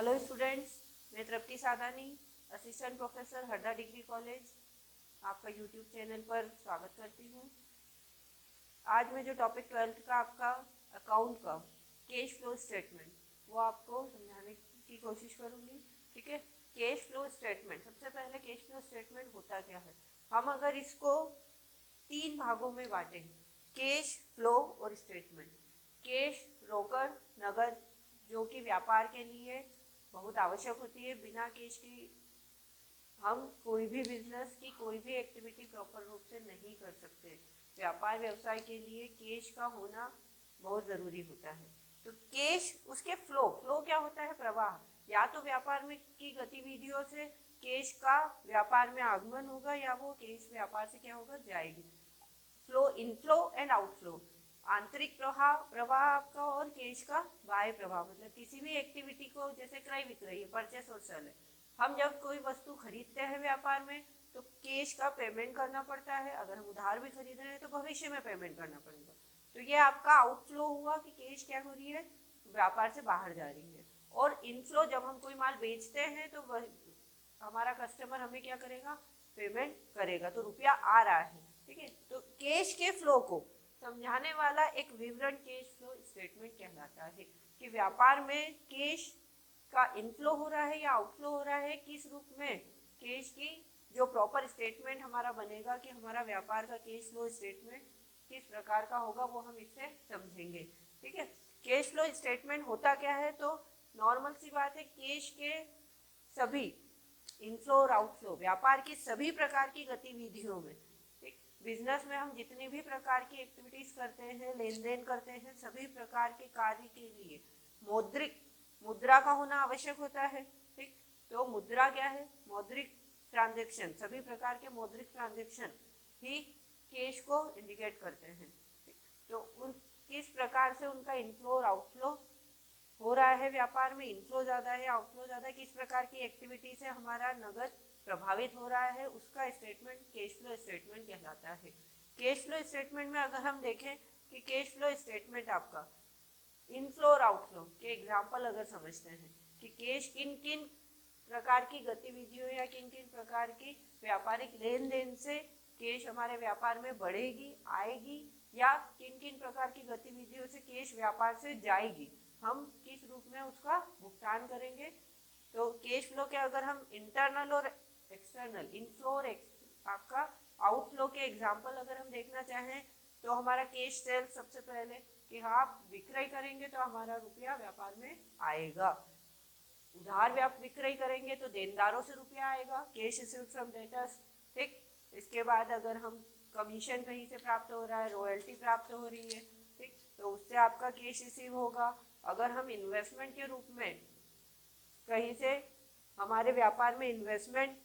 Hello students, मैं Tripti Sadani, assistant professor Harda degree college, आपका YouTube channel पर स्वागत करती हूँ। आज मैं जो टॉपिक 12th का आपका अकाउंट का कैश फ्लो स्टेटमेंट वो आपको समझाने की कोशिश करूँगी। ठीक है, कैश फ्लो स्टेटमेंट, सबसे पहले कैश फ्लो स्टेटमेंट होता क्या है। हम अगर इसको 3 भागों में बांटें, कैश फ्लो और स्टेटमेंट। कैश रोकड़ नगद जो कि व्यापार के लिए बहुत आवश्यक होती है। बिना कैश की हम कोई भी बिजनेस की कोई भी एक्टिविटी प्रॉपर रूप से नहीं कर सकते। व्यापार व्यवसाय के लिए कैश का होना बहुत ज़रूरी होता है। तो कैश, उसके फ्लो क्या होता है, प्रवाह। या तो व्यापार में की गतिविधियों से कैश का व्यापार में आगमन होगा या वो कैश व्यापार से क्या होगा, जाएगी। फ्लो, इनफ्लो एंड आउटफ्लो, आंतरिक प्रवाह आपका और कैश का बाह्य प्रवाह। मतलब किसी भी एक्टिविटी को, जैसे क्रय विक्रय, परचेस और सेल है, हम जब कोई वस्तु खरीदते हैं व्यापार में तो कैश का पेमेंट करना पड़ता है। अगर हम उधार भी खरीद रहे हैं तो भविष्य में पेमेंट करना पड़ेगा। तो ये आपका आउटफ्लो हुआ कि कैश क्या हो रही है, व्यापार से बाहर जा रही है। और इनफ्लो, जब हम कोई माल बेचते हैं तो हमारा कस्टमर हमें क्या करेगा, पेमेंट करेगा, तो रुपया आ रहा है। ठीक है, तो कैश के फ्लो को समझाने वाला एक विवरण कैश फ्लो स्टेटमेंट कहलाता है कि व्यापार में कैश का इनफ्लो हो रहा है या आउटफ्लो हो रहा है, किस रूप में। कैश की जो प्रॉपर स्टेटमेंट हमारा बनेगा कि हमारा व्यापार का कैश फ्लो स्टेटमेंट किस प्रकार का होगा, वो हम इससे समझेंगे। ठीक है, कैश फ्लो स्टेटमेंट होता क्या है, तो नॉर्मल सी बात है, कैश के सभी इनफ्लो और आउटफ्लो, व्यापार की सभी प्रकार की गतिविधियों में, बिजनेस में हम जितनी भी प्रकार की एक्टिविटीज करते हैं, लेन देन करते हैं, सभी प्रकार के कार्य के लिए मौद्रिक मुद्रा का होना आवश्यक होता है। ठीक, तो मुद्रा क्या है, मौद्रिक ट्रांजैक्शन, सभी प्रकार के मौद्रिक ट्रांजैक्शन ही कैश को इंडिकेट करते हैं। तो उन किस प्रकार से उनका इनफ्लो और आउटफ्लो हो रहा है, व्यापार में इनफ्लो ज़्यादा है, आउटफ्लो ज़्यादा है, किस प्रकार की एक्टिविटी से हमारा नगद प्रभावित हो रहा है, उसका स्टेटमेंट कैश फ्लो स्टेटमेंट कहलाता है। कैश फ्लो स्टेटमेंट में अगर हम देखें कि कैश फ्लो स्टेटमेंट आपका इनफ्लो और आउटफ्लो के एग्जाम्पल अगर समझते हैं कि कैश किन किन प्रकार की गतिविधियों या किन किन प्रकार की व्यापारिक लेन देन से कैश हमारे व्यापार में बढ़ेगी, आएगी, या किन किन प्रकार की गतिविधियों से कैश व्यापार से जाएगी, हम किस रूप में उसका भुगतान करेंगे। तो कैश फ्लो के अगर हम इंटरनल और एक्सटर्नल, इनफ्लो और आपका आउटफ्लो के एग्जाम्पल अगर हम देखना चाहें, तो हमारा कैश सेल सबसे पहले कि हाँ, आप विक्रय करेंगे तो हमारा रुपया व्यापार में आएगा। उधार विक्रय करेंगे तो देनदारों से रुपया आएगा, कैश रिसीव्ड फ्रॉम डेटर्स। ठीक, इसके बाद अगर हम कमीशन कहीं से प्राप्त हो रहा है, रॉयल्टी प्राप्त हो रही है, ठीक, तो उससे आपका कैश रिसीव होगा। अगर हम इन्वेस्टमेंट के रूप में कहीं से हमारे व्यापार में इन्वेस्टमेंट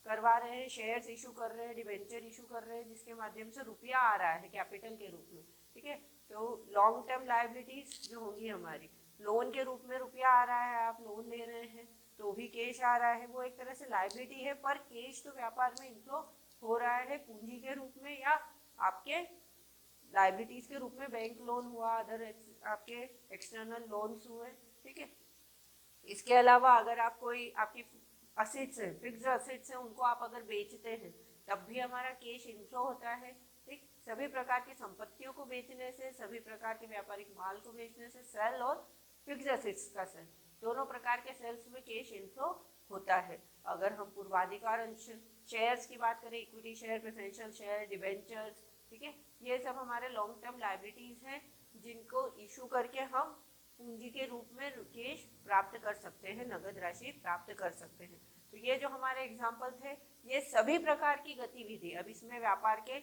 करवा रहे हैं, शेयर्स इशू कर रहे हैं, डिवेंचर इशू कर रहे हैं, जिसके माध्यम से रुपया आ रहा है कैपिटल के रूप में। ठीक है, तो लॉन्ग टर्म लायबिलिटीज जो होंगी हमारी, लोन के रूप में रुपया आ रहा है, आप लोन ले रहे हैं तो भी कैश आ रहा है, वो एक तरह से लायबिलिटी है, पर कैश तो व्यापार में इनफ्लो हो रहा है पूंजी के रूप में या आपके लायबिलिटीज के रूप में। बैंक लोन हुआ, अदर आपके एक्सटर्नल लोन्स हुए। ठीक है, इसके अलावा अगर आप कोई आपकी असेट्स है, फिक्स्ड असेट्स है, उनको आप अगर बेचते हैं तब भी हमारा कैश इनफ्लो होता है। ठीक, सभी प्रकार की संपत्तियों को बेचने से, सभी प्रकार के व्यापारिक माल को बेचने से, सेल और फिक्स्ड असेट्स का सेल, दोनों प्रकार के सेल्स में कैश इनफ्लो होता है। अगर हम पूर्वाधिकार अंश शेयर्स की बात करें, equity share, preferential share, debentures, ठीक है, ये सब हमारे लॉन्ग टर्म लायबिलिटीज हैं जिनको इशू करके हम पूंजी के रूप में कैश प्राप्त कर सकते हैं, नगद राशि प्राप्त कर सकते हैं। तो ये जो हमारे एग्जाम्पल थे, ये सभी प्रकार की गतिविधि, अब इसमें व्यापार के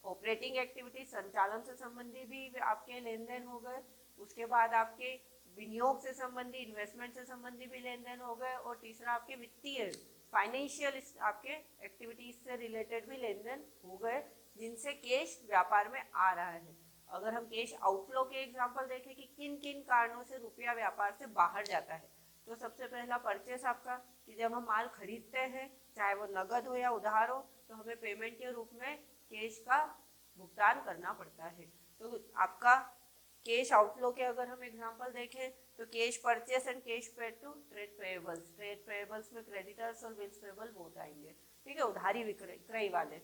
ऑपरेटिंग एक्टिविटी, संचालन से संबंधी भी आपके लेन देन हो गए, उसके बाद आपके विनियोग से संबंधी, इन्वेस्टमेंट से संबंधी भी लेन देन हो गए, और तीसरा आपके वित्तीय फाइनेंशियल आपके एक्टिविटीज से रिलेटेड भी लेन देन हो गए, जिनसे कैश व्यापार में आ रहा है। अगर हम कैश आउटफ्लो के एग्जांपल देखें कि किन किन कारणों से रुपया व्यापार से बाहर जाता है, तो सबसे पहला परचेस आपका, कि जब हम माल खरीदते हैं, चाहे वो नगद हो या उधार हो, तो हमें पेमेंट के रूप में कैश का भुगतान करना पड़ता है। तो आपका कैश आउटफ्लो के अगर हम एग्जांपल देखें तो cash purchase and cash paid to trade payables, trade payables में क्रेडिटर्स और बिल्स पेएबल बहुत आएंगे, ठीक है, उधारी विक्रय वाले।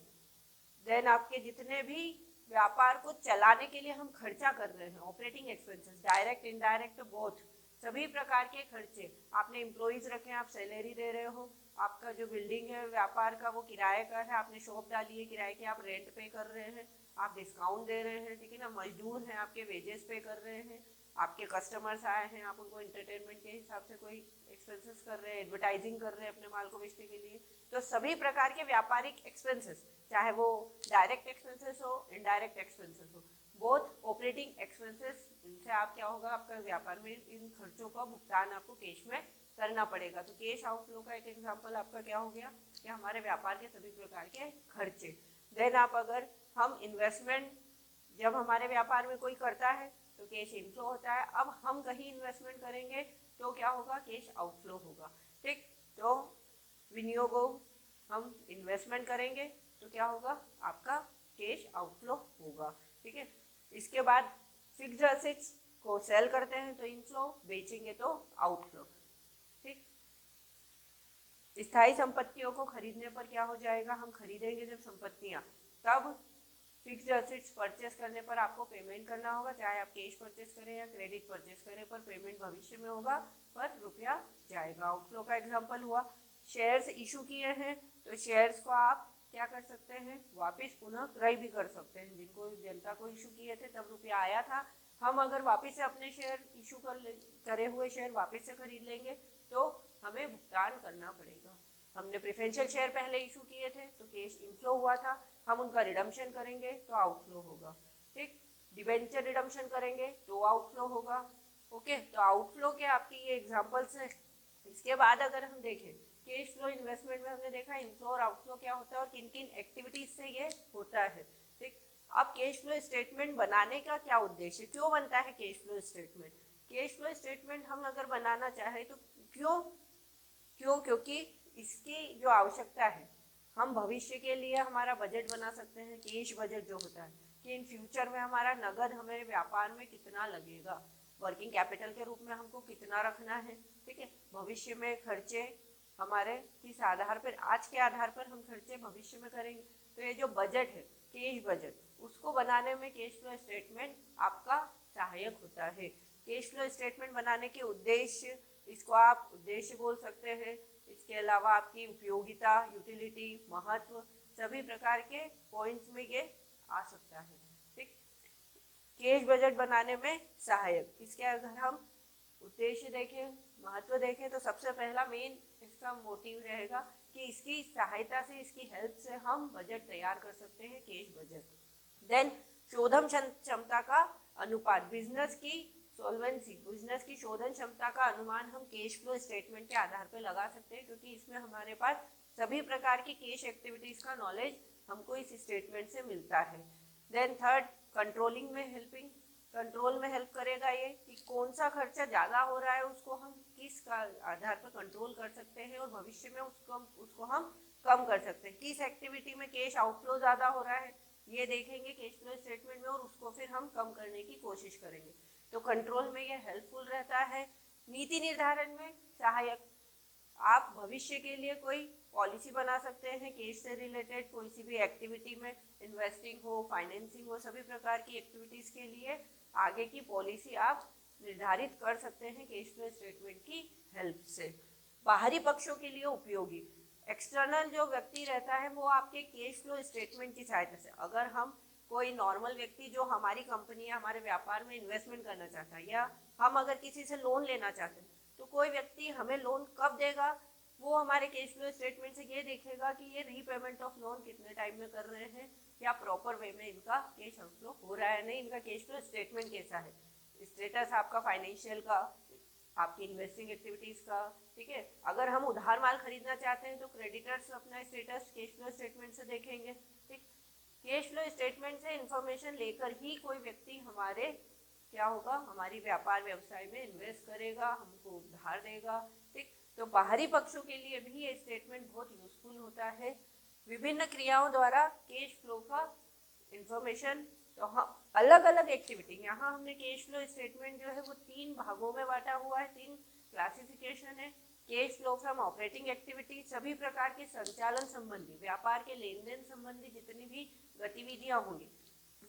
देन आपके जितने भी व्यापार को चलाने के लिए हम खर्चा कर रहे हैं, operating expenses, direct indirect both, सभी प्रकार के खर्चे, आपने एम्प्लॉइज रखे हैं, आप सैलरी दे रहे हो, आपका जो बिल्डिंग है व्यापार का वो किराए का है, आपने शॉप डाली है किराए की, आप रेंट पे कर रहे हैं, आप डिस्काउंट दे रहे हैं, ठीक है ना, मजदूर हैं आपके वेजेस पे कर रहे हैं, आपके कस्टमर्स आए हैं, आप उनको एंटरटेनमेंट के हिसाब से कोई एक्सपेंसेस कर रहे हैं, एडवर्टाइजिंग कर रहे हैं अपने माल को बेचने के लिए। तो सभी प्रकार के व्यापारिक एक्सपेंसेस, चाहे वो डायरेक्ट एक्सपेंसेस हो इनडायरेक्ट एक्सपेंसेस हो, बोथ ऑपरेटिंग एक्सपेंसेस, इनसे आप क्या होगा, आपका व्यापार में इन खर्चों का भुगतान आपको कैश में करना पड़ेगा। तो कैश आउटफ्लो का एक एग्जांपल आपका क्या हो गया कि हमारे व्यापार के सभी प्रकार के खर्चे। देन आप अगर हम इन्वेस्टमेंट जब हमारे व्यापार में कोई करता है तो कैश इनफ्लो होता है, अब हम कहीं इन्वेस्टमेंट करेंगे तो क्या होगा, कैश आउटफ्लो होगा, ठीक। तो विनियोगो हम इन्वेस्टमेंट करेंगे तो क्या होगा, आपका कैश आउटफ्लो होगा, ठीक है। इसके बाद फिक्स्ड एसेट्स को सेल करते हैं तो इनफ्लो, बेचेंगे तो आउटफ्लो, ठीक। स्थायी संपत्तियों को खरीदने पर क्या हो जाएगा, हम खरीदेंगे जब संपत्तियां, तब फिक्स्ड एसेट्स परचेस करने पर आपको पेमेंट करना होगा, चाहे आप कैश परचेस करें या क्रेडिट परचेस करें, पर पेमेंट भविष्य में होगा, पर रुपया जाएगा। आउटफ्लो का एग्जांपल हुआ शेयर्स इशू किए हैं तो शेयर्स को आप क्या कर सकते हैं, वापस पुनः क्रय भी कर सकते हैं, जिनको जनता को इशू किए थे तब रुपया आया था, हम अगर वापस से अपने शेयर इशू करे हुए शेयर वापस से खरीद लेंगे तो हमें भुगतान करना पड़ेगा। हमने प्रेफरेंशियल शेयर पहले इशू किए थे तो कैश इनफ्लो हुआ था, हम उनका रिडम्पशन करेंगे तो आउटफ्लो होगा, ठीक। डिबेंचर रिडम्पशन करेंगे तो आउटफ्लो होगा, ओके। तो आउटफ्लो के आपकी ये एग्जांपल्स हैं। इसके बाद अगर हम देखें कैश फ्लो इन्वेस्टमेंट में हमने देखा इनफ्लो और आउटफ्लो क्या होता है और किन किन एक्टिविटीज से ये होता है, ठीक। अब कैश फ्लो स्टेटमेंट बनाने का क्या उद्देश्य, क्यों बनता है cash flow statement. Cash flow statement हम अगर बनाना चाहें तो क्योंकि इसकी जो आवश्यकता है, हम भविष्य के लिए हमारा बजट बना सकते हैं, कैश बजट जो होता है कि इन फ्यूचर में हमारा नगद हमें व्यापार में कितना लगेगा, वर्किंग कैपिटल के रूप में हमको कितना रखना है, ठीक है। भविष्य में खर्चे हमारे किस आधार पर, आज के आधार पर हम खर्चे भविष्य में करेंगे, तो ये जो बजट है कैश बजट, उसको बनाने में कैश फ्लो स्टेटमेंट आपका सहायक होता है। कैश फ्लो स्टेटमेंट बनाने के उद्देश्य, इसको आप उद्देश्य बोल सकते हैं, इसके अलावा आपकी उपयोगिता, यूटिलिटी, महत्व, सभी प्रकार के पॉइंट्स में ये आ सकता है, ठीक। कैश बजट बनाने में सहायक, इसके अगर हम उद्देश्य देखें, महत्व देखें, तो सबसे पहला मेन इसका मोटिव रहेगा कि इसकी सहायता से, इसकी हेल्प से हम बजट तैयार कर सकते हैं, कैश बजट। देन शोधन क्षमता का अनुपात, बिजनेस की सॉल्वेंसी, बिजनेस की शोधन क्षमता का अनुमान हम कैश फ्लो स्टेटमेंट के आधार पर लगा सकते हैं, क्योंकि इसमें हमारे पास सभी प्रकार की कैश एक्टिविटीज का नॉलेज हमको इस स्टेटमेंट से मिलता है। देन थर्ड, कंट्रोलिंग में हेल्पिंग, कंट्रोल में हेल्प करेगा ये कि कौन सा खर्चा ज़्यादा हो रहा है उसको हम किस का आधार पर कंट्रोल कर सकते हैं और भविष्य में उसको हम कम कर सकते हैं, किस एक्टिविटी में कैश आउटफ्लो ज़्यादा हो रहा है ये देखेंगे कैश फ्लो स्टेटमेंट में और उसको फिर हम कम करने की कोशिश करेंगे। तो कंट्रोल में ये हेल्पफुल रहता है। नीति निर्धारण में सहायक, आप भविष्य के लिए कोई पॉलिसी बना सकते हैं कैश से रिलेटेड, कोई सी भी एक्टिविटी में, इन्वेस्टिंग हो, फाइनेंसिंग हो, सभी प्रकार की एक्टिविटीज़ के लिए आगे की पॉलिसी आप निर्धारित कर सकते हैं कैश फ्लो स्टेटमेंट की हेल्प से। बाहरी पक्षों के लिए उपयोगी, एक्सटर्नल जो व्यक्ति रहता है वो आपके कैश फ्लो स्टेटमेंट की सहायता से, अगर हम कोई नॉर्मल व्यक्ति जो हमारी कंपनी या हमारे व्यापार में इन्वेस्टमेंट करना चाहता है, या हम अगर किसी से लोन लेना चाहते हैं, तो कोई व्यक्ति हमें लोन कब देगा, वो हमारे कैश फ्लो स्टेटमेंट से ये देखेगा कि ये रीपेमेंट ऑफ लोन कितने टाइम में कर रहे हैं, या प्रॉपर वे में इनका कैश आउटफ्लो हो रहा है नहीं, इनका कैश फ्लो स्टेटमेंट कैसा है, स्टेटस आपका फाइनेंशियल का, आपकी इन्वेस्टिंग एक्टिविटीज का, ठीक है। अगर हम उधार माल खरीदना चाहते हैं तो क्रेडिटर्स अपना स्टेटस कैश फ्लो स्टेटमेंट से देखेंगे, ठीक। कैश फ्लो स्टेटमेंट से इंफॉर्मेशन लेकर ही कोई व्यक्ति हमारे क्या होगा, हमारी व्यापार व्यवसाय में इन्वेस्ट करेगा, हमको उधार देगा, ठीक। तो बाहरी पक्षों के लिए भी ये स्टेटमेंट बहुत यूजफुल होता है। विभिन्न क्रियाओं द्वारा कैश फ्लो का इंफॉर्मेशन। तो हाँ, अलग अलग एक्टिविटी, यहाँ हमने कैश फ्लो स्टेटमेंट जो है वो 3 भागों में बांटा हुआ है, 3 क्लासिफिकेशन है। Cash flow from operating activity, सभी प्रकार के संचालन संबंधी, व्यापार के लेन देन संबंधी जितनी भी गतिविधियां होंगी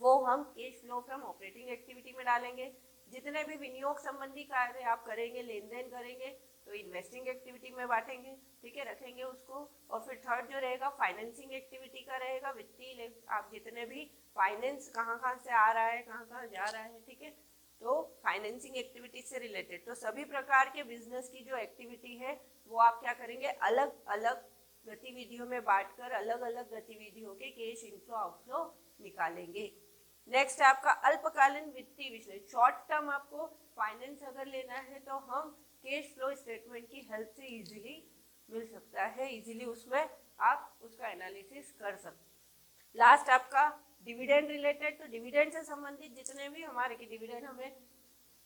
वो हम cash flow from operating activity में डालेंगे। जितने भी विनियोग संबंधी कार्य आप करेंगे, लेन देन करेंगे, तो इन्वेस्टिंग एक्टिविटी में बांटेंगे, ठीक है, रखेंगे उसको। और फिर थर्ड जो रहेगा फाइनेंसिंग एक्टिविटी का रहेगा, वित्तीय आप जितने भी फाइनेंस कहाँ कहाँ से आ रहा है, कहाँ कहाँ जा रहा है, ठीक है, तो फाइनेंसिंग एक्टिविटी से रिलेटेड। तो सभी प्रकार के बिजनेस की जो एक्टिविटी है वो आप क्या करेंगे, अलग अलग गतिविधियों में बांटकर अलग अलग गतिविधियों के कैश इनफ्लो आउटफ्लो निकालेंगे। नेक्स्ट आपका अल्पकालीन वित्तीय विश्लेषण, शॉर्ट टर्म आपको फाइनेंस अगर लेना है तो हम कैश फ्लो स्टेटमेंट की हेल्प से इजीली मिल सकता है, इजीली उसमें आप उसका एनालिसिस कर सकते हैं। लास्ट आपका डिविडेंड रिलेटेड, तो डिविडेंड से संबंधित जितने भी हमारे की डिविडेंड हमें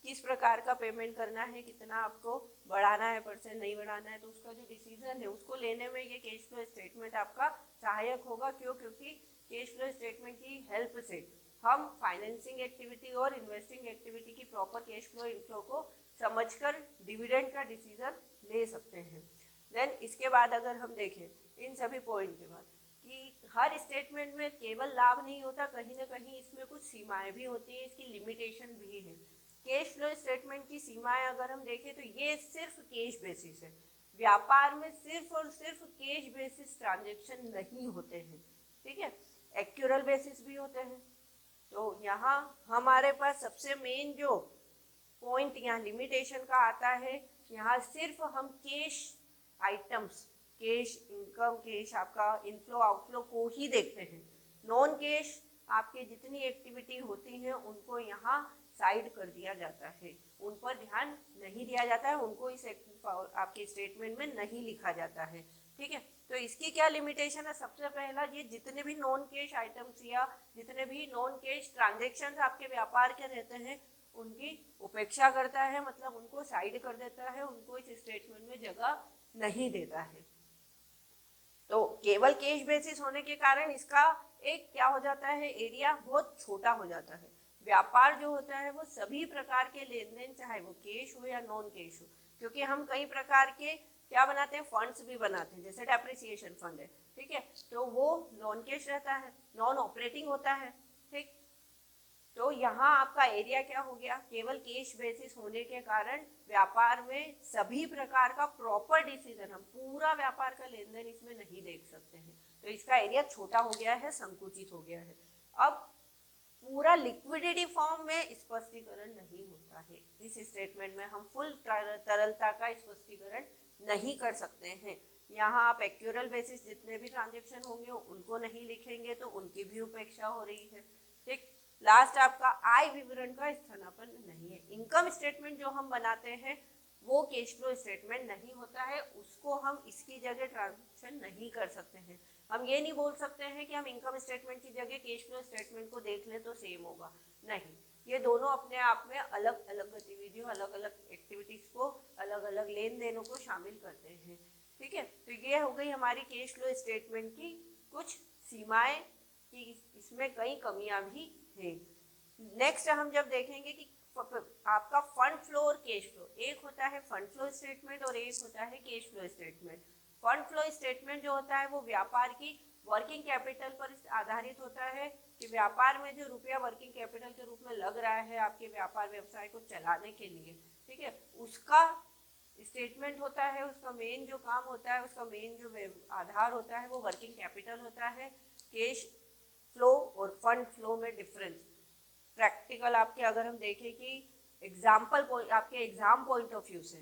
किस प्रकार का पेमेंट करना है, कितना आपको बढ़ाना है परसेंट, नहीं बढ़ाना है, तो उसका जो डिसीजन है उसको लेने में ये कैश फ्लो स्टेटमेंट आपका सहायक होगा। क्यों? क्योंकि कैश फ्लो स्टेटमेंट की हेल्प से हम फाइनेंसिंग एक्टिविटी और इन्वेस्टिंग एक्टिविटी की प्रॉपर कैश फ्लो इनफ्लो को समझकर डिविडेंड का डिसीजन ले सकते हैं। देन इसके बाद अगर हम देखें इन सभी पॉइंट के बाद कि हर स्टेटमेंट में केवल लाभ नहीं होता, कहीं ना कहीं इसमें कुछ सीमाएं भी होती है, इसकी लिमिटेशन भी है। कैश फ्लो स्टेटमेंट की सीमाएं अगर हम देखें तो ये सिर्फ कैश बेसिस है, व्यापार में सिर्फ और सिर्फ कैश बेसिस ट्रांजैक्शन नहीं होते हैं, ठीक है, एक्चुअल बेसिस भी होते हैं। तो यहाँ हमारे पास सबसे मेन जो पॉइंट यहाँ लिमिटेशन का आता है, यहाँ सिर्फ हम cash items, cash income, cash आपका इनफ्लो आउटफ्लो को ही देखते हैं। नॉन कैश आपके जितनी एक्टिविटी होती हैं उनको यहाँ साइड कर दिया जाता है, उन पर ध्यान नहीं दिया जाता है, उनको इस आपके स्टेटमेंट में नहीं लिखा जाता है, ठीक है। तो इसकी क्या लिमिटेशन है? सबसे पहला, ये जितने भी नॉन कैश आइटम्स या जितने भी नॉन कैश ट्रांजेक्शन आपके व्यापार के रहते हैं उनकी उपेक्षा करता है, मतलब उनको साइड कर देता है, उनको इस स्टेटमेंट में जगह नहीं देता है। तो केवल कैश बेसिस होने के कारण इसका एक क्या हो जाता है, एरिया बहुत छोटा हो जाता है। व्यापार जो होता है वो सभी प्रकार के लेन देन, चाहे वो कैश हो या नॉन कैश हो, क्योंकि हम कई प्रकार के क्या बनाते हैं, फंड्स भी बनाते हैं, जैसे डेप्रिसिएशन फंड है, ठीक है, तो वो नॉन कैश रहता है, नॉन ऑपरेटिंग होता है, ठीक। तो यहाँ आपका एरिया क्या हो गया, केवल कैश बेसिस होने के कारण व्यापार में सभी प्रकार का प्रॉपर डिसीजन, हम पूरा व्यापार का लेन देन इसमें नहीं देख सकते हैं, तो इसका एरिया छोटा हो गया है, संकुचित हो गया है। अब पूरा लिक्विडिटी फॉर्म में स्पष्टीकरण नहीं होता है, इस स्टेटमेंट में हम फुल तरलता का स्पष्टीकरण नहीं कर सकते हैं। यहाँ आप एक्चुअल बेसिस जितने भी ट्रांजेक्शन होंगे उनको नहीं लिखेंगे तो उनकी भी उपेक्षा हो रही है, ठीक। लास्ट आपका आय विवरण का स्थानापन्न नहीं है। इनकम स्टेटमेंट जो हम बनाते हैं वो कैश फ्लो स्टेटमेंट नहीं होता है, उसको हम इसकी जगह ट्रांजेक्शन नहीं कर सकते हैं। हम ये नहीं बोल सकते हैं कि हम इनकम स्टेटमेंट की जगह कैश फ्लो स्टेटमेंट को देख लें तो सेम होगा, नहीं, ये दोनों अपने आप में अलग अलग गतिविधियों, अलग अलग एक्टिविटीज को, अलग अलग लेन देनों को शामिल करते हैं, ठीक है। तो ये हो गई हमारी कैश फ्लो स्टेटमेंट की कुछ सीमाएं कि इसमें कई कमियां भी हैं। नेक्स्ट हम जब देखेंगे कि आपका फंड फ्लो और कैश फ्लो, एक होता है फंड फ्लो स्टेटमेंट और एक होता है cash flow statement. Fund flow statement जो होता है वो व्यापार की वर्किंग कैपिटल पर आधारित होता है कि व्यापार में जो रुपया वर्किंग कैपिटल के रूप में लग रहा है आपके व्यापार व्यवसाय को चलाने के लिए, ठीक है, उसका स्टेटमेंट होता है, उसका मेन जो काम होता है, उसका मेन जो आधार होता है वो वर्किंग कैपिटल होता है। कैश फ्लो और फंड फ्लो में डिफरेंस प्रैक्टिकल आपके अगर हम देखें कि एग्जाम्पल आपके एग्जाम पॉइंट ऑफ व्यू से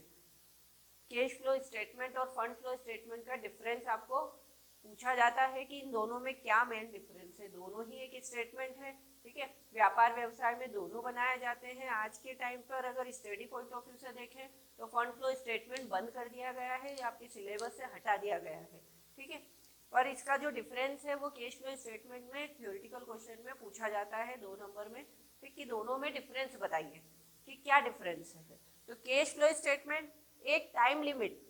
कैश फ्लो स्टेटमेंट और फंड फ्लो स्टेटमेंट का डिफरेंस आपको पूछा जाता है कि इन दोनों में क्या मेन डिफरेंस है। दोनों ही एक स्टेटमेंट है, ठीक है, व्यापार व्यवसाय में दोनों बनाए जाते हैं। आज के टाइम पर अगर स्टडी पॉइंट ऑफ व्यू से देखें तो फंड फ्लो स्टेटमेंट बंद कर दिया गया है या आपके सिलेबस से हटा दिया गया है, ठीक है, पर इसका जो डिफरेंस है वो कैश फ्लो स्टेटमेंट में थ्योरेटिकल क्वेश्चन में पूछा जाता है 2 नंबर में, ठीक, कि दोनों में डिफरेंस बताइए कि क्या डिफरेंस है। तो कैश फ्लो स्टेटमेंट एक टाइम लिमिट,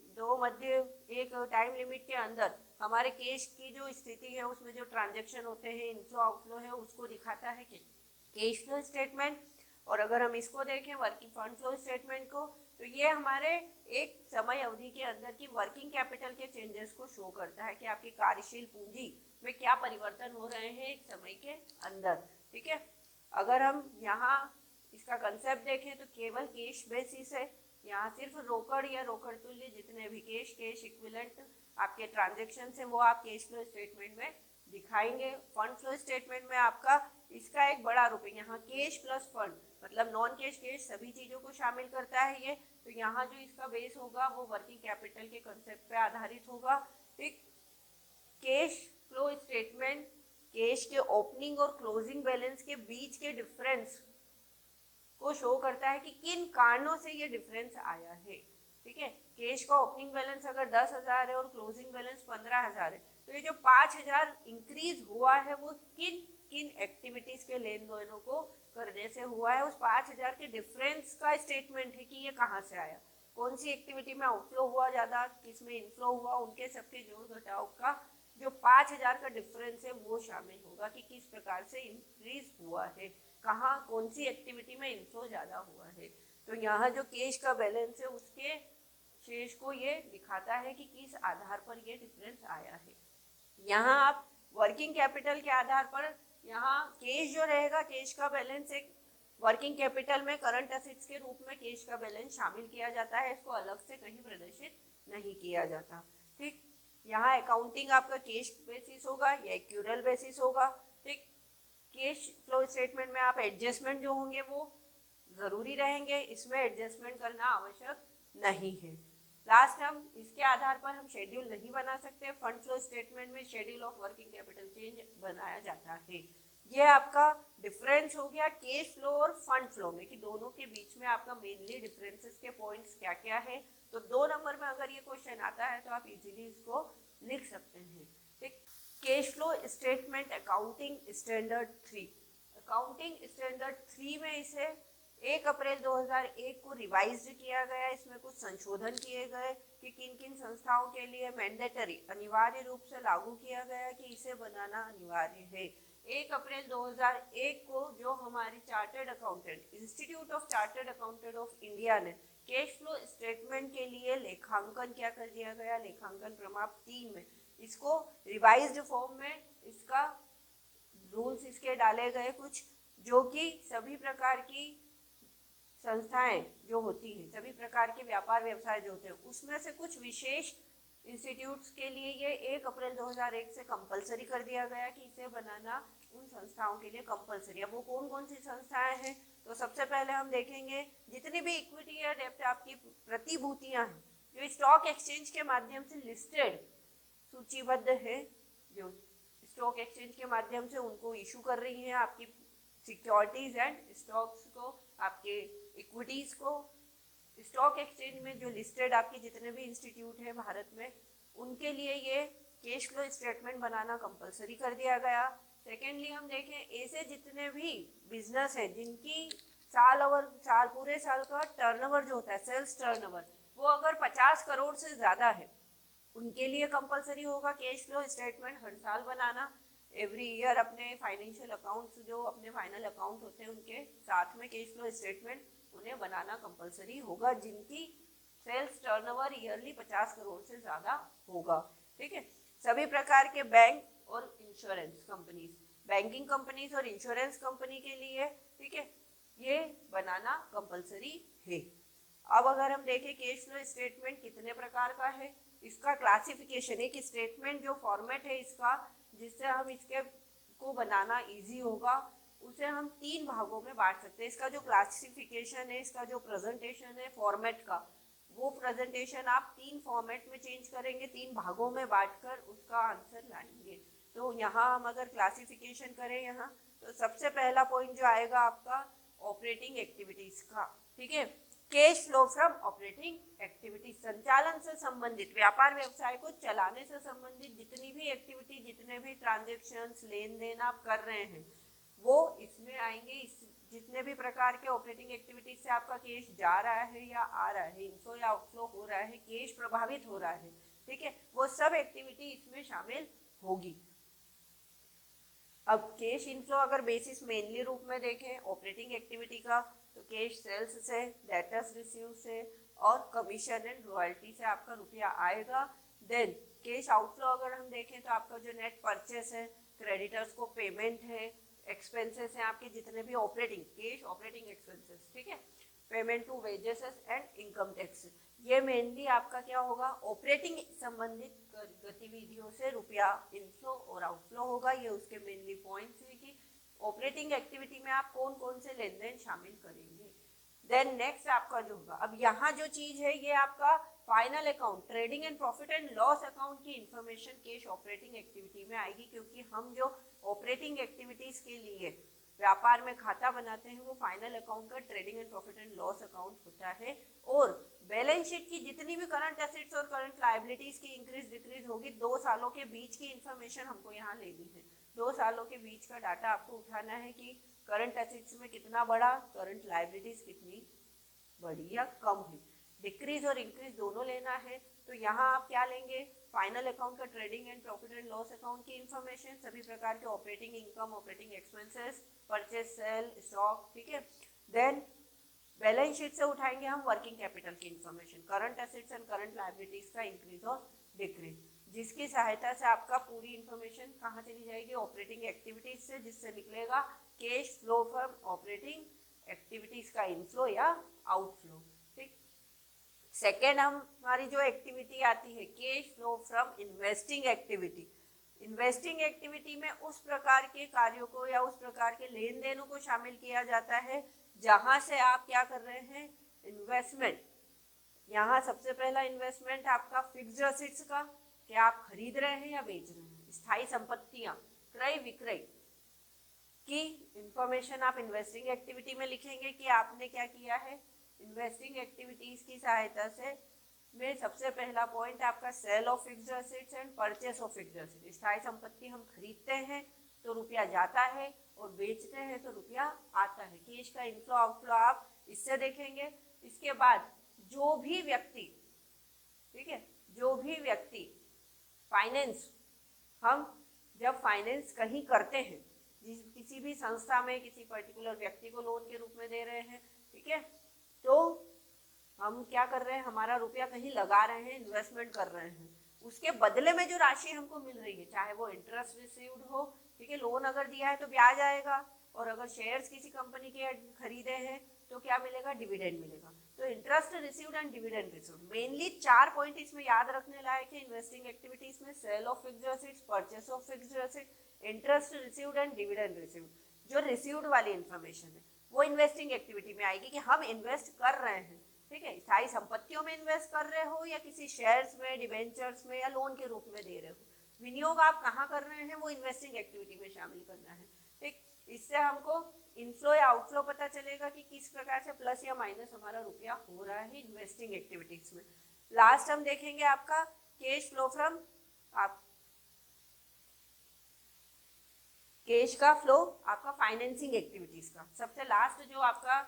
एक टाइम लिमिट के अंदर हमारे कैश की जो स्थिति है उसमें जो ट्रांजैक्शन होते हैं, इनफ्लो आउटफ्लो है, उसको दिखाता है कैश फ्लो स्टेटमेंट। और अगर हम इसको देखें वर्किंग फंड फ्लो स्टेटमेंट को, तो ये हमारे एक समय अवधि के अंदर की वर्किंग कैपिटल के चेंजेस को शो करता है कि आपकी कार्यशील पूंजी में क्या परिवर्तन हो रहे हैं एक समय के अंदर। ठीक है, अगर हम यहाँ इसका कंसेप्ट देखें तो केवल कैश बेसिस है, यहाँ सिर्फ रोकड़ या रोकड़ तुल्य जितने भी कैश इक्विवेलेंट आपके ट्रांजेक्शन है वो आप कैश फ्लो स्टेटमेंट में दिखाएंगे। फंड फ्लो स्टेटमेंट में आपका इसका एक बड़ा रूप है, यहाँ कैश प्लस फंड मतलब नॉन कैश कैश सभी चीज़ों को शामिल करता है ये। तो यहाँ जो इसका बेस होगा वो वर्किंग कैपिटल के कंसेप्ट पे आधारित होगा। ठीक, कैश फ्लो स्टेटमेंट कैश के ओपनिंग और क्लोजिंग बैलेंस के बीच के डिफरेंस को शो करता है कि किन कारणों से ये डिफरेंस आया है। ठीक है, कैश का ओपनिंग बैलेंस अगर 10,000 है और क्लोजिंग बैलेंस 15,000 है, तो ये जो 5,000 इंक्रीज हुआ है वो किन किन एक्टिविटीज के लेन देनों को करने से हुआ है, उस 5,000 के डिफरेंस का स्टेटमेंट है कि ये कहाँ से आया, कौन सी एक्टिविटी में आउटफ्लो हुआ ज़्यादा, किस में इनफ्लो हुआ, उनके सबके जोड़ घटाव का जो 5,000 का डिफरेंस है वो शामिल होगा कि किस प्रकार से इंक्रीज हुआ है, कहाँ कौन सी एक्टिविटी में इनफ्लो ज़्यादा हुआ है। तो यहाँ जो कैश का बैलेंस है उसके शेष को ये दिखाता है कि किस आधार पर ये डिफरेंस आया है। यहाँ आप वर्किंग कैपिटल के आधार पर यहाँ कैश जो रहेगा, कैश का बैलेंस एक वर्किंग कैपिटल में करंट एसेट्स के रूप में कैश का बैलेंस शामिल किया जाता है, इसको अलग से कहीं प्रदर्शित नहीं किया जाता। ठीक, यहाँ अकाउंटिंग आपका कैश बेसिस होगा या एक्यूरल बेसिस होगा। ठीक, कैश फ्लो स्टेटमेंट में आप एडजस्टमेंट जो होंगे वो ज़रूरी रहेंगे, इसमें एडजस्टमेंट करना आवश्यक नहीं है। लास्ट हम इसके आधार पर हम शेड्यूल नहीं बना सकते, फंड फ्लो स्टेटमेंट में schedule of working capital change बनाया जाता है। ये आपका डिफरेंस हो गया कैश फ्लो और फंड फ्लो में कि दोनों के बीच में आपका मेनली डिफरेंसेस के पॉइंट्स क्या क्या है। तो 2 नंबर में अगर ये क्वेश्चन आता है तो आप इजीली इसको लिख सकते हैं। ठीक, cash flow statement accounting standard 3, accounting standard 3 में इसे 1 अप्रैल 2001 को रिवाइज किया गया। इसमें कुछ संशोधन किए गए कि किन किन संस्थाओं के लिए मैंडेटरी अनिवार्य रूप से लागू किया गया कि इसे बनाना अनिवार्य है। 1 अप्रैल 2001 को जो हमारी chartered accountant institute of chartered accountant of India ने कैश फ्लो स्टेटमेंट के लिए लेखांकन क्या कर दिया गया, लेखांकन प्रमाण 3 में इसको रिवाइज्ड फॉर्म में इसका रूल्स इसके डाले गए कुछ, जो कि सभी प्रकार की संस्थाएं जो होती हैं, सभी प्रकार के व्यापार व्यवसाय जो होते हैं उसमें से कुछ विशेष इंस्टीट्यूट्स के लिए ये 1 अप्रैल 2001 से कंपलसरी कर दिया गया कि इसे बनाना उन संस्थाओं के लिए कंपलसरी। अब वो कौन कौन सी संस्थाएं हैं, तो सबसे पहले हम देखेंगे जितनी भी इक्विटी या डेब्ट आपकी प्रतिभूतियां हैं जो स्टॉक एक्सचेंज के माध्यम से लिस्टेड सूचीबद्ध है, जो स्टॉक एक्सचेंज के माध्यम से उनको इशू कर रही हैं आपकी सिक्योरिटीज एंड स्टॉक्स को, आपके इक्विटीज को स्टॉक एक्सचेंज में जो लिस्टेड आपके जितने भी इंस्टीट्यूट हैं भारत में, उनके लिए ये कैश फ्लो स्टेटमेंट बनाना कंपलसरी कर दिया गया। सेकेंडली हम देखें ऐसे जितने भी बिजनेस हैं जिनकी साल पूरे साल का टर्नओवर जो होता है सेल्स टर्नओवर वो अगर 50 करोड़ से ज़्यादा है, उनके लिए कंपलसरी होगा कैश फ्लो स्टेटमेंट हर साल बनाना। एवरी ईयर अपने फाइनेंशियल अकाउंट्स जो अपने फाइनल अकाउंट होते हैं उनके साथ में कैश फ्लो स्टेटमेंट उन्हें बनाना कंपलसरी होगा जिनकी सेल्स टर्नओवर ईयरली 50 करोड़ से ज़्यादा होगा। ठीक है, सभी प्रकार के बैंक और इंश्योरेंस कंपनीज, बैंकिंग कंपनीज और इंश्योरेंस कंपनी के लिए ठीक है ये बनाना कंपलसरी है। अब अगर हम देखें कैश फ्लो स्टेटमेंट कितने प्रकार का है, इसका क्लासिफिकेशन एक स्टेटमेंट जो फॉर्मेट है इसका जिससे हम इसके को बनाना इजी होगा उसे हम 3 भागों में बांट सकते हैं। इसका जो क्लासिफिकेशन है, इसका जो प्रेजेंटेशन है फॉर्मेट का, वो प्रेजेंटेशन आप 3 फॉर्मेट में चेंज करेंगे, 3 भागों में बांटकर उसका आंसर लाएंगे। तो यहाँ हम अगर क्लासिफिकेशन करें यहाँ तो सबसे पहला पॉइंट जो आएगा आपका ऑपरेटिंग एक्टिविटीज का। ठीक है, cash flow from operating activity, संचालन से संबंधित व्यापार व्यवसाय को चलाने से संबंधित जितनी भी एक्टिविटी, जितने भी ट्रांजेक्शन्स लेन देन आप कर रहे हैं वो इसमें आएंगे। जितने भी प्रकार के ऑपरेटिंग एक्टिविटीज से आपका कैश जा रहा है या आ रहा है, इनफ्लो या आउटफ्लो हो रहा है, कैश प्रभावित हो रहा है, ठीक है, वो सब एक्टिविटी इसमें शामिल होगी। अब कैश इनफ्लो अगर बेसिस मेनली रूप में देखें ऑपरेटिंग एक्टिविटी का, तो कैश सेल्स से, डेटर्स रिसीव से और कमीशन एंड रॉयल्टी से आपका रुपया आएगा। देन कैश आउटफ्लो अगर हम देखें तो आपका जो नेट परचेस है, क्रेडिटर्स को पेमेंट है, एक्सपेंसेस हैं आपके जितने भी ऑपरेटिंग कैश ऑपरेटिंग एक्सपेंसेस, ठीक है, payment to wages and income tax, ये मेनली आपका क्या होगा, ऑपरेटिंग संबंधित गतिविधियों से रुपया इनफ्लो और आउटफ्लो होगा। ये उसके मेनली पॉइंट्स है कि ऑपरेटिंग एक्टिविटी में आप कौन कौन से लेन देन शामिल करेंगे। देन नेक्स्ट आपका जो होगा, अब यहाँ जो चीज है ये आपका final account, trading and profit and loss account की इंफॉर्मेशन कैश ऑपरेटिंग एक्टिविटी में आएगी, क्योंकि हम जो ऑपरेटिंग एक्टिविटीज के लिए व्यापार में खाता बनाते हैं वो फाइनल अकाउंट का trading and profit and loss account होता है। और बैलेंस शीट की जितनी भी करंट एसेट्स और करंट लायबिलिटीज की इंक्रीज डिक्रीज होगी, 2 सालों के बीच की इंफॉर्मेशन हमको यहाँ लेनी है। 2 सालों के बीच का डाटा आपको उठाना है कि करंट एसेट्स में कितना बढ़ा, करंट लायबिलिटीज कितनी बढ़ी या कम है, डिक्रीज और इंक्रीज दोनों लेना है। तो यहाँ आप क्या लेंगे, फाइनल अकाउंट का trading and profit and loss account की इंफॉर्मेशन, सभी प्रकार के operating income, operating expenses, purchase, sale, stock, ठीक है। देन बैलेंस शीट से उठाएंगे हम वर्किंग कैपिटल की information, current assets and current liabilities का इंक्रीज और डिक्रीज, जिसकी सहायता से आपका पूरी इंफॉर्मेशन कहाँ चली जाएगी, ऑपरेटिंग एक्टिविटीज से, जिससे निकलेगा cash flow from operating activities का इनफ्लो या आउटफ्लो। ठीक, सेकेंड हमारी जो एक्टिविटी आती है cash flow from investing activity. Investing activity में उस प्रकार के कार्यों को या उस प्रकार के लेन देनों को शामिल किया जाता है जहां से आप क्या कर रहे हैं, इन्वेस्टमेंट। यहाँ सबसे पहला इन्वेस्टमेंट आपका फिक्स्ड एसेट्स का, क्या आप खरीद रहे हैं या बेच रहे हैं, स्थायी संपत्तियां, क्रय विक्रय की इंफॉर्मेशन आप इन्वेस्टिंग एक्टिविटी में लिखेंगे कि आपने क्या किया है। इन्वेस्टिंग एक्टिविटीज की सहायता से में सबसे पहला पॉइंट आपका sale of fixed assets and purchase of fixed assets. स्थायी संपत्ति हम खरीदते हैं तो रुपया जाता है और बेचते हैं तो रुपया आता है। कैश का इनफ्लो आउटफ्लो आप इससे देखेंगे। इसके बाद जो भी व्यक्ति, ठीक है, जो भी व्यक्ति फाइनेंस, हम जब फाइनेंस कहीं करते हैं, किसी भी संस्था में किसी पर्टिकुलर व्यक्ति को लोन के रूप में दे रहे हैं, ठीक है, तो हम क्या कर रहे हैं, हमारा रुपया कहीं लगा रहे हैं, इन्वेस्टमेंट कर रहे हैं, उसके बदले में जो राशि हमको मिल रही है, चाहे वो इंटरेस्ट रिसीव्ड हो, ठीक है, लोन अगर दिया है तो ब्याज आएगा, और अगर शेयर्स किसी कंपनी के खरीदे हैं तो क्या मिलेगा, डिविडेंड मिलेगा। तो interest received and dividend received, mainly 4 point इसमें याद रखने लायक है इन्वेस्टिंग एक्टिविटीज में, sale of fixed assets, purchase of fixed assets, interest received and dividend received. जो रिसीव्ड वाली इंफॉर्मेशन है वो इन्वेस्टिंग एक्टिविटी में आएगी कि हम इन्वेस्ट कर रहे हैं, ठीक है, स्थायी संपत्तियों में इन्वेस्ट कर रहे हो या किसी शेयर्स में, डिबेंचर्स में या लोन के रूप में दे रहे हो, विनियोग आप कहाँ कर रहे हैं वो इन्वेस्टिंग एक्टिविटी में शामिल करना है। ठीक, इससे हमको इनफ्लो या आउटफ्लो पता चलेगा कि किस प्रकार से प्लस या माइनस हमारा रुपया हो रहा है इन्वेस्टिंग एक्टिविटीज में। लास्ट हम देखेंगे आपका कैश फ्लो फ्रॉम, आप कैश का फ्लो आपका फाइनेंसिंग एक्टिविटीज का। सबसे लास्ट जो आपका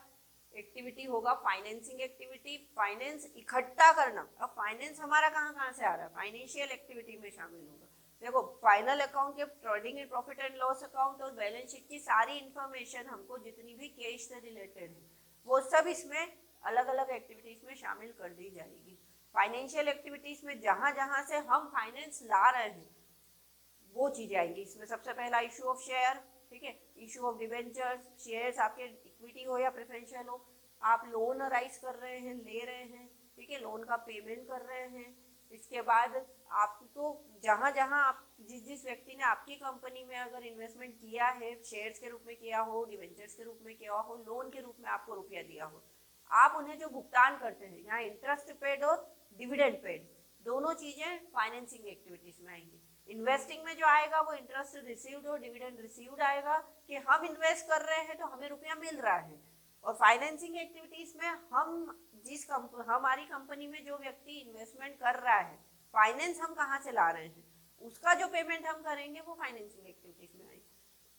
एक्टिविटी होगा फाइनेंसिंग एक्टिविटी, फाइनेंस इकट्ठा करना। अब फाइनेंस हमारा कहाँ से आ रहा है, फाइनेंशियल एक्टिविटी में शामिल होगा। देखो, फाइनल अकाउंट के trading and profit and loss account और बैलेंस शीट की सारी इंफॉर्मेशन हमको जितनी भी कैश से रिलेटेड है वो सब इसमें अलग अलग एक्टिविटीज में शामिल कर दी जाएगी। फाइनेंशियल एक्टिविटीज में जहां जहां से हम फाइनेंस ला रहे हैं वो चीजें आएंगी इसमें। सबसे पहला इशू ऑफ शेयर, ठीक है, इशू ऑफ डिबेंचर्स, शेयर्स आपके इक्विटी हो या प्रेफरेंशियल हो, आप लोन राइज कर रहे हैं, ले रहे हैं, ठीक है, लोन का पेमेंट कर रहे हैं। इसके बाद आपको जहां जहां आप जिस व्यक्ति ने आपकी कंपनी में अगर इन्वेस्टमेंट किया है, शेयर्स के रूप में किया हो, डिबेंचर्स के रूप में किया हो, लोन के रूप में आपको रुपया दिया हो, आप उन्हें जो भुगतान करते हैं, यहाँ इंटरेस्ट पेड और डिविडेंड पेड, दोनों चीजें फाइनेंसिंग एक्टिविटीज में आएंगी। इन्वेस्टिंग में जो आएगा वो इंटरेस्ट रिसीव्ड और डिविडेंड रिसीव्ड आएगा कि हम इन्वेस्ट कर रहे हैं तो हमें रुपया मिल रहा है। और फाइनेंसिंग एक्टिविटीज में हमारी कंपनी में जो व्यक्ति इन्वेस्टमेंट कर रहा है, फाइनेंस हम कहाँ से ला रहे हैं, उसका जो पेमेंट हम करेंगे वो फाइनेंसिंग एक्टिविटीज में आएगी।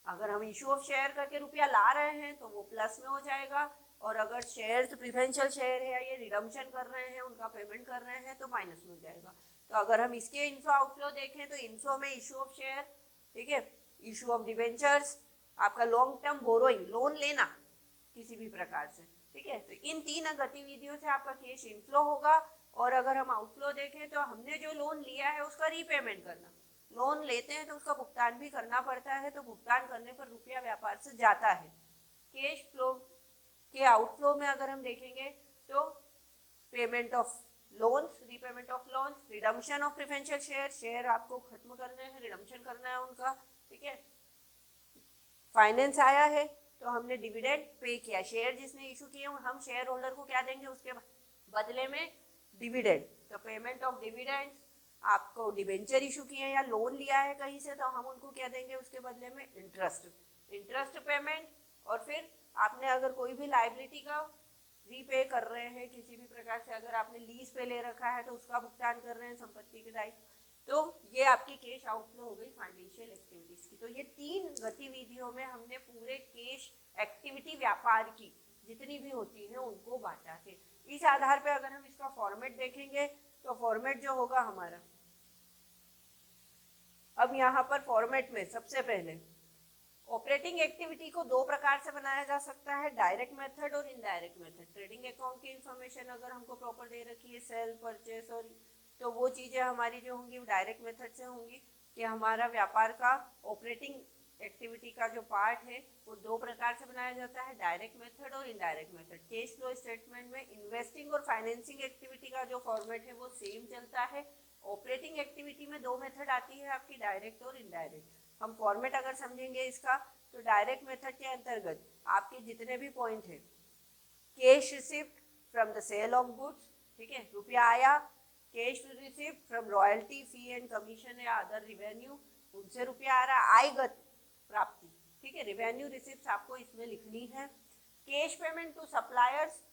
अगर हम इशू ऑफ शेयर करके रुपया ला रहे हैं तो वो प्लस में हो जाएगा, और अगर शेयर प्रेफरेंशियल शेयर है या ये रिडम्पशन कर रहे हैं, उनका पेमेंट कर रहे हैं तो माइनस में हो जाएगा। तो अगर हम इसके इनफ्लो आउटफ्लो देखें तो इनफ्लो में इशू ऑफ शेयर, ठीक है, इशू ऑफ डिवेंचर्स, आपका लॉन्ग टर्म बोरोइंग, लोन लेना किसी भी प्रकार से, ठीक है। तो इन 3 गतिविधियों से आपका कैश इनफ्लो होगा। और अगर हम आउटफ्लो देखें तो हमने जो लोन लिया है उसका रीपेमेंट करना, लोन लेते हैं तो उसका भुगतान भी करना पड़ता है, तो भुगतान करने पर रुपया व्यापार से जाता है। कैश फ्लो के आउटफ्लो में अगर हम देखेंगे तो payment of loans, repayment of loans, redemption of preferential share, share आपको खत्म करने हैं, रिडम्पशन करना है उनका, ठीक है। फाइनेंस आया है तो हमने डिविडेंड पे किया, शेयर जिसने इशू किए हम शेयर होल्डर को क्या देंगे उसके बदले में, डिविडेंड। तो पेमेंट ऑफ डिविडेंड, आपको डिवेंचर इशू किए या लोन लिया है कहीं से तो हम उनको क्या देंगे उसके बदले में, इंटरेस्ट पेमेंट। और फिर आपने अगर कोई भी लाइबिलिटी का रीपे कर रहे हैं किसी भी प्रकार से, अगर आपने लीज पे ले रखा है तो उसका भुगतान कर रहे हैं, संपत्ति के दायित्व, तो ये आपकी कैश आउटफ्लो हो गई फाइनेंशियल एक्टिविटीज की। तो ये 3 गतिविधियों में हमने पूरे कैश एक्टिविटी व्यापार की जितनी भी होती है उनको बांटा है। इस आधार पे अगर हम इसका फॉर्मेट देखेंगे तो फॉर्मेट जो होगा हमारा, अब यहाँ पर फॉर्मेट में सबसे पहले ऑपरेटिंग एक्टिविटी को 2 प्रकार से बनाया जा सकता है, डायरेक्ट मेथड और इनडायरेक्ट मेथड। ट्रेडिंग अकाउंट की इंफॉर्मेशन अगर हमको प्रॉपर दे रखी है, सेल परचेस और, तो वो चीज़ें हमारी जो होंगी वो डायरेक्ट मेथड से होंगी कि हमारा व्यापार का ऑपरेटिंग एक्टिविटी का जो पार्ट है वो 2 प्रकार से बनाया जाता है, डायरेक्ट मेथड और indirect method. Cash flow statement में इन्वेस्टिंग और फाइनेंसिंग एक्टिविटी का जो फॉर्मेट है वो सेम चलता है। ऑपरेटिंग एक्टिविटी में 2 मेथड आती है आपकी, डायरेक्ट और इनडायरेक्ट। हम फॉर्मेट अगर समझेंगे इसका तो डायरेक्ट मेथड के अंतर्गत आपके जितने भी पॉइंट है, cash receipt from the sale of goods, ठीक है, रुपया आया, cash receipt from royalty, fee and commission या अदर रिवेन्यू, उनसे रुपया आ रहा, आयगत प्राप्ति, ठीक है, रिवेन्यू रिसिप्ट आपको इसमें लिखनी है। Cash payment to suppliers,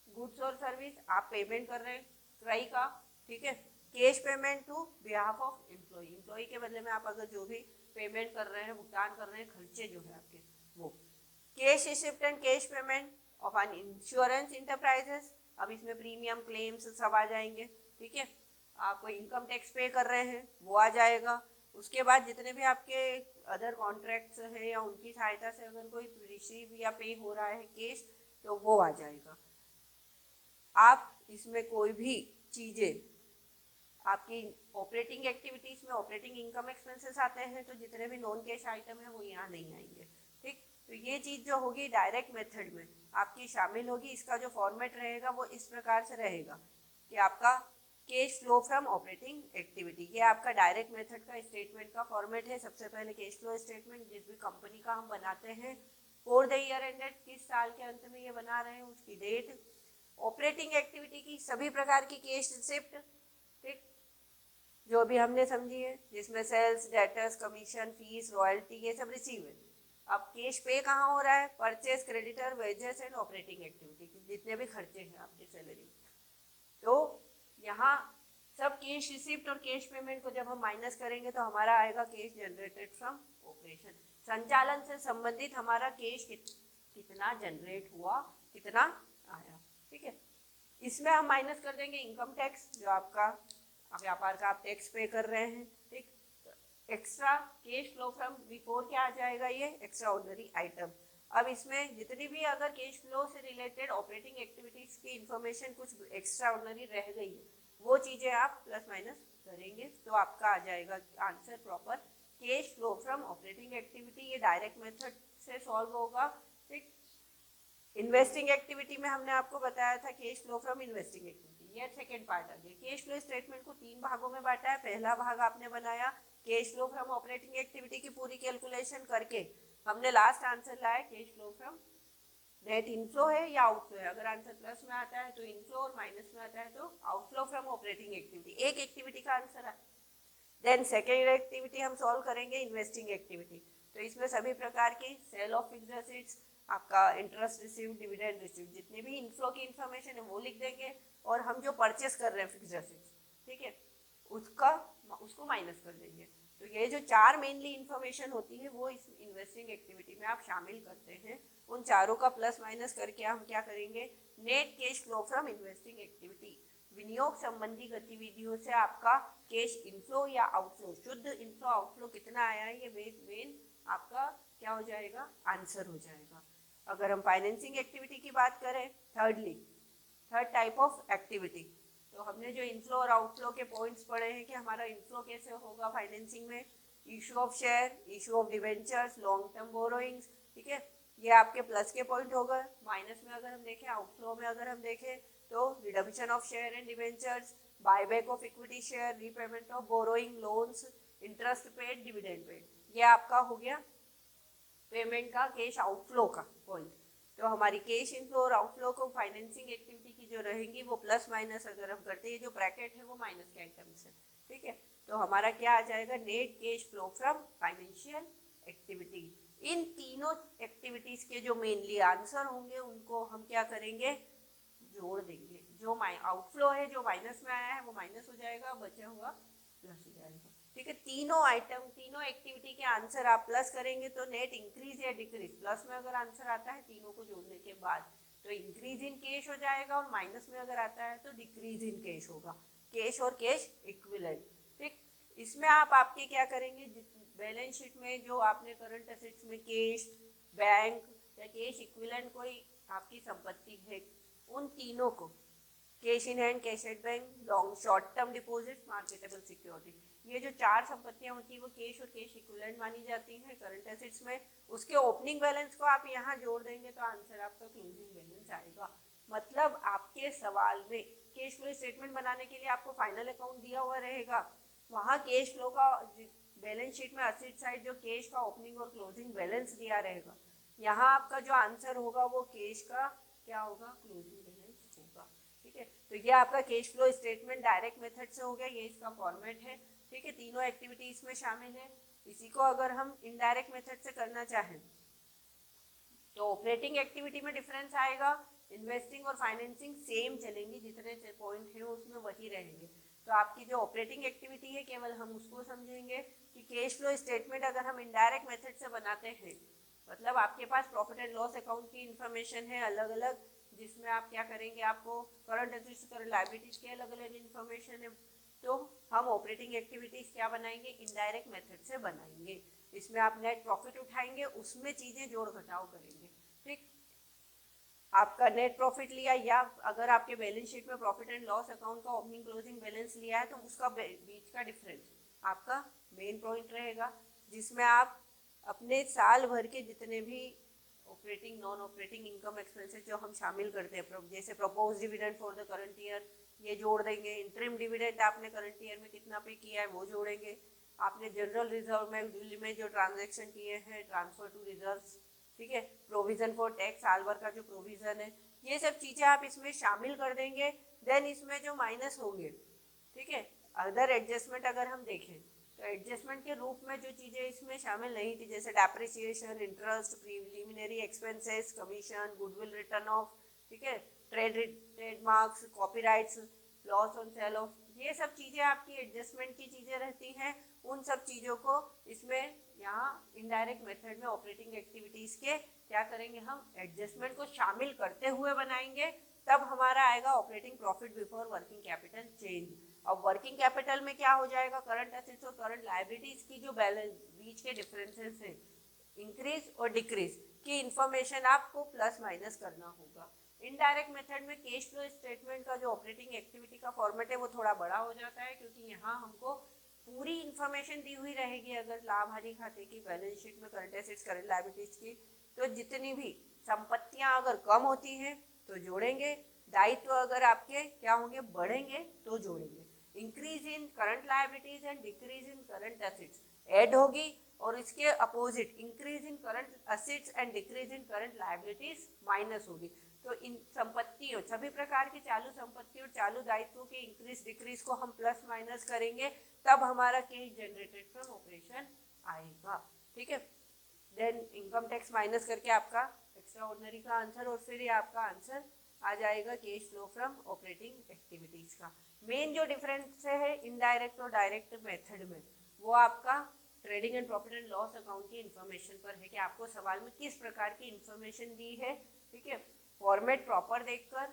goods और सर्विस आप पेमेंट कर रहे हैं क्रय का, ठीक है। Cash payment to behalf of employee, employee के बदले में आप अगर जो भी पेमेंट कर रहे हैं, भुगतान कर रहे हैं, खर्चे जो है आपके वो। Cash receipt and cash payment of an insurance enterprises, अब इसमें प्रीमियम क्लेम्स सब आ जाएंगे, ठीक है। आप कोई इनकम टैक्स पे कर रहे हैं वो आ जाएगा। उसके बाद जितने भी आपके अदर कॉन्ट्रैक्ट्स हैं या उनकी सहायता से अगर कोई रिसीव या पे हो रहा है कैश तो वो आ जाएगा। आप इसमें कोई भी चीज़ें आपकी ऑपरेटिंग एक्टिविटीज में ऑपरेटिंग इनकम एक्सपेंसेस आते हैं तो जितने भी नॉन कैश आइटम है वो यहाँ नहीं आएंगे, ठीक। तो ये चीज़ जो होगी डायरेक्ट मेथड में आपकी शामिल होगी। इसका जो फॉर्मेट रहेगा वो इस प्रकार से रहेगा कि आपका cash flow from operating activity, ये आपका डायरेक्ट मेथड का स्टेटमेंट का फॉर्मेट है। सबसे पहले कैश फ्लो स्टेटमेंट जिस भी कंपनी का हम बनाते हैं फॉर द ईयर एंडेड, किस साल के अंत में ये बना रहे हैं उसकी डेट, ऑपरेटिंग एक्टिविटी की सभी प्रकार की कैश रिसिप्ट, ठीक, जो भी हमने समझी है, जिसमें sales, debtors, commission, fees, royalty ये सब रिसीव है। अब कैश पे कहाँ हो रहा है, purchase, creditor, wages and operating activity, जितने भी खर्चे हैं आपके सैलरी, तो यहाँ सब कैश रिसिप्ट और कैश पेमेंट को जब हम माइनस करेंगे तो हमारा आएगा कैश जनरेटेड फ्रॉम ऑपरेशन। संचालन से संबंधित हमारा कैश कितना जनरेट हुआ, कितना आया, ठीक है। इसमें हम माइनस कर देंगे इनकम टैक्स, जो आपका व्यापार का आप टैक्स पे कर रहे हैं, ठीक। Extra cash flow from before क्या आ जाएगा, ये एक्स्ट्रा ऑर्डिनरी आइटम। अब इसमें जितनी भी अगर कैश फ्लो से रिलेटेड ऑपरेटिंग एक्टिविटीज की इंफॉर्मेशन कुछ एक्स्ट्रा ऑर्डिनरी रह गई है वो चीज़ें आप प्लस माइनस करेंगे तो आपका आ जाएगा answer proper, cash flow from operating activity. ये डायरेक्ट मेथड से सॉल्व होगा, ठीक। इन्वेस्टिंग एक्टिविटी में हमने आपको बताया था cash flow from investing activity, ये सेकेंड पार्ट आ गया। कैश फ्लो स्टेटमेंट को 3 भागों में बांटा है। पहला भाग आपने बनाया cash flow from operating activity की पूरी कैलकुलेशन करके हमने लास्ट आंसर लाया cash flow from net inflow है या आउटफ्लो है। अगर आंसर प्लस में आता है तो इनफ्लो और माइनस में आता है तो आउटफ्लो फ्रॉम ऑपरेटिंग एक्टिविटी, एक एक्टिविटी का आंसर है। देन सेकेंड एक्टिविटी हम सॉल्व करेंगे इन्वेस्टिंग एक्टिविटी, तो इसमें सभी प्रकार की सेल ऑफ फिक्स्ड एसेट्स, आपका इंटरेस्ट रिसीव, डिविडेंड रिसीव, जितनी भी इनफ्लो की इंफॉर्मेशन है वो लिख देंगे और हम जो परचेस कर रहे हैं फिक्स्ड एसेट्स, ठीक है, उसको माइनस कर देंगे। तो ये जो 4 मेनली इंफॉर्मेशन होती है वो इस इन्वेस्टिंग एक्टिविटी में आप शामिल करते हैं। उन चारों का प्लस माइनस करके हम क्या करेंगे, net cash flow from investing activity, विनियोग संबंधी गतिविधियों से आपका कैश इनफ्लो या आउटफ्लो, शुद्ध इनफ्लो आउटफ्लो कितना आया है, ये मेन आपका क्या हो जाएगा, आंसर हो जाएगा। अगर हम फाइनेंसिंग एक्टिविटी की बात करें, थर्ड टाइप ऑफ एक्टिविटी, तो हमने जो इनफ्लो और आउटफ्लो के पॉइंट्स पढ़े हैं कि हमारा इनफ्लो कैसे होगा फाइनेंसिंग में, issue of share, issue of debentures, long term borrowings, ठीक है, ये आपके प्लस के पॉइंट हो गए। माइनस में अगर हम देखें, आउटफ्लो में अगर हम देखें तो redemption of share and debentures, buyback of equity share, repayment of borrowing loans, interest paid, dividend paid, ये आपका हो गया पेमेंट का कैश आउटफ्लो का पॉइंट। तो हमारी कैश इनफ्लो और आउटफ्लो को फाइनेंसिंग एक्टिविटी की जो रहेंगी वो प्लस माइनस अगर हम करते हैं, जो ब्रैकेट है वो माइनस के आइटम्स है, ठीक है। तो हमारा क्या आ जाएगा, net cash flow from financial activity. इन तीनों एक्टिविटीज के जो मेनली आंसर होंगे उनको हम क्या करेंगे, जोड़ देंगे। जो आउटफ्लो है जो माइनस में आया है वो माइनस हो जाएगा, बचा हुआ प्लस हो जाएगा, ठीक है। तीनों आइटम, तीनों एक्टिविटी के आंसर आप प्लस करेंगे तो नेट इंक्रीज या डिक्रीज, प्लस में अगर आंसर आता है तीनों को जोड़ने के बाद तो इंक्रीज इन कैश हो जाएगा, और माइनस में अगर आता है तो डिक्रीज इन कैश होगा, कैश और कैश इक्विवेलेंट, ठीक। इसमें आप आपके क्या करेंगे, बैलेंस शीट में जो आपने करंट एसेट्स में कैश, बैंक या कैश इक्विवेलेंट कोई आपकी संपत्ति है, उन तीनों को cash in hand, cash at bank, long short term deposit, marketable security, ये जो चार संपत्तियां होती है वो कैश और कैश इक्विवेलेंट मानी जाती हैं करंट एसेट्स में। उसके ओपनिंग बैलेंस को आप यहाँ जोड़ देंगे तो आंसर आपका क्लोजिंग बैलेंस आएगा। मतलब आपके सवाल में कैश फ्लो स्टेटमेंट बनाने के लिए आपको फाइनल अकाउंट दिया हुआ रहेगा, वहाँ कैश फ्लो का बैलेंस शीट में असेट साइड जो कैश का ओपनिंग और क्लोजिंग बैलेंस दिया रहेगा, यहाँ आपका जो आंसर होगा वो कैश का क्या होगा, क्लोजिंग बैलेंस होगा, ठीक है। तो ये आपका cash flow statement direct method से हो गया, ये इसका फॉर्मेट है, ठीक है। तीनों एक्टिविटी इसमें शामिल है। इसी को अगर हम इनडायरेक्ट मेथड से करना चाहें तो ऑपरेटिंग एक्टिविटी में डिफरेंस आएगा, इन्वेस्टिंग और फाइनेंसिंग सेम चलेंगी, जितने पॉइंट हैं उसमें वही रहेंगे। तो आपकी जो ऑपरेटिंग एक्टिविटी है केवल हम उसको समझेंगे कि कैश फ्लो स्टेटमेंट अगर हम इनडायरेक्ट मेथड से बनाते हैं, मतलब आपके पास प्रॉफिट एंड लॉस अकाउंट की इन्फॉर्मेशन है अलग अलग, जिसमें आप क्या करेंगे, आपको करंट एसेट्स, करंट लायबिलिटीज की अलग अलग इन्फॉर्मेशन है, तो हम ऑपरेटिंग एक्टिविटीज क्या बनाएंगे, इनडायरेक्ट मेथड से बनाएंगे। इसमें आप नेट प्रॉफिट उठाएंगे, उसमें चीजें जोड़ घटाव करेंगे, ठीक। आपका नेट प्रॉफिट लिया, या अगर आपके बैलेंस शीट में प्रॉफिट एंड लॉस अकाउंट का ओपनिंग क्लोजिंग बैलेंस लिया है तो उसका बीच का डिफरेंस आपका मेन पॉइंट रहेगा, जिसमें आप अपने साल भर के जितने भी operating non operating income expenses जो हम शामिल करते हैं, जैसे propose dividend for the current year ये जोड़ देंगे, इंटरिम डिविडेंड आपने करंट ईयर में कितना पे किया है वो जोड़ेंगे, आपने जनरल रिजर्व में दिल्ली में जो ट्रांजैक्शन किए हैं, ट्रांसफर टू रिजर्व्स, ठीक है, प्रोविजन फॉर टैक्स साल भर का जो प्रोविजन है, ये सब चीजें आप इसमें शामिल कर देंगे। देन इसमें जो माइनस होंगे, ठीक है, अदर एडजस्टमेंट अगर हम देखें तो एडजस्टमेंट के रूप में जो चीजें इसमें शामिल नहीं थी, जैसे depreciation, interest, preliminary expenses, commission, goodwill return of, ठीक है, trademarks, copyrights, loss on sale of, ये सब चीजें आपकी एडजस्टमेंट की चीजें रहती हैं। उन सब चीजों को इसमें यहाँ इनडायरेक्ट मेथड में ऑपरेटिंग एक्टिविटीज के क्या करेंगे, हम एडजस्टमेंट को शामिल करते हुए बनाएंगे, तब हमारा आएगा operating profit before working capital change. अब वर्किंग कैपिटल में क्या हो जाएगा, करंट एसेट्स और करंट लायबिलिटीज की जो बैलेंस बीच के डिफरेंसेस है, इंक्रीज और डिक्रीज की इंफॉर्मेशन आपको प्लस माइनस करना होगा। इनडायरेक्ट मेथड में कैश फ्लो स्टेटमेंट का जो ऑपरेटिंग एक्टिविटी का फॉर्मेट है वो थोड़ा बड़ा हो जाता है, क्योंकि यहाँ हमको पूरी इंफॉर्मेशन दी हुई रहेगी। अगर लाभ हानि खाते की बैलेंस शीट में करंट एसेट्स, करंट लायबिलिटीज की, तो जितनी भी संपत्तियां अगर कम होती हैं तो जोड़ेंगे, दायित्व अगर आपके क्या होंगे, बढ़ेंगे तो जोड़ेंगे, increase in current liabilities and decrease in current assets add होगी, और इसके opposite increase in current assets and decrease in current liabilities minus होगी। तो इन संपत्तियों, सभी प्रकार की चालू संपत्ति और चालू दायित्वों के इंक्रीज डिक्रीज को हम प्लस माइनस करेंगे, तब हमारा कैश जनरेटेड फ्रॉम ऑपरेशन आएगा, ठीक है। देन इनकम टैक्स माइनस करके आपका एक्स्ट्रा ऑर्डिनरी का आंसर, और फिर ये आपका आंसर आ जाएगा cash flow from operating activities का। मेन जो डिफरेंस है इनडायरेक्ट और डायरेक्ट मेथड में, वो आपका trading and profit and loss account की इंफॉर्मेशन पर है कि आपको सवाल में किस प्रकार की इंफॉर्मेशन दी है, ठीक है। फॉर्मेट प्रॉपर देखकर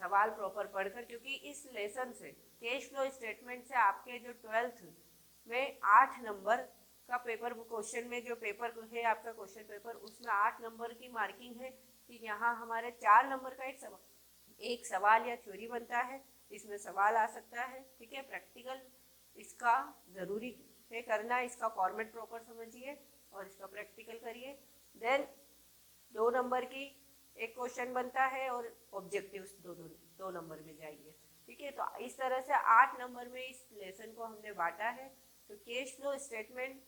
सवाल प्रॉपर पढ़कर, क्योंकि इस लेसन से कैश फ्लो स्टेटमेंट से आपके जो 12th में 8 नंबर का पेपर क्वेश्चन में जो पेपर है आपका क्वेश्चन पेपर, उसमें 8 नंबर की मार्किंग है कि यहाँ हमारे 4 नंबर का एक सवाल या थ्योरी बनता है, इसमें सवाल आ सकता है। ठीक है, प्रैक्टिकल इसका ज़रूरी है करना, इसका फॉर्मेट प्रॉपर समझिए और इसका प्रैक्टिकल करिए। देन 2 नंबर की एक क्वेश्चन बनता है और ऑब्जेक्टिव्स दो नंबर में जाइए। ठीक है, तो इस तरह से 8 नंबर में इस लेसन को हमने बांटा है। तो कैश फ्लो स्टेटमेंट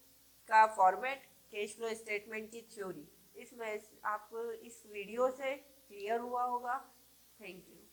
का फॉर्मेट, कैश फ्लो स्टेटमेंट की थ्योरी, इसमें आप इस वीडियो से क्लियर हुआ होगा। Thank you.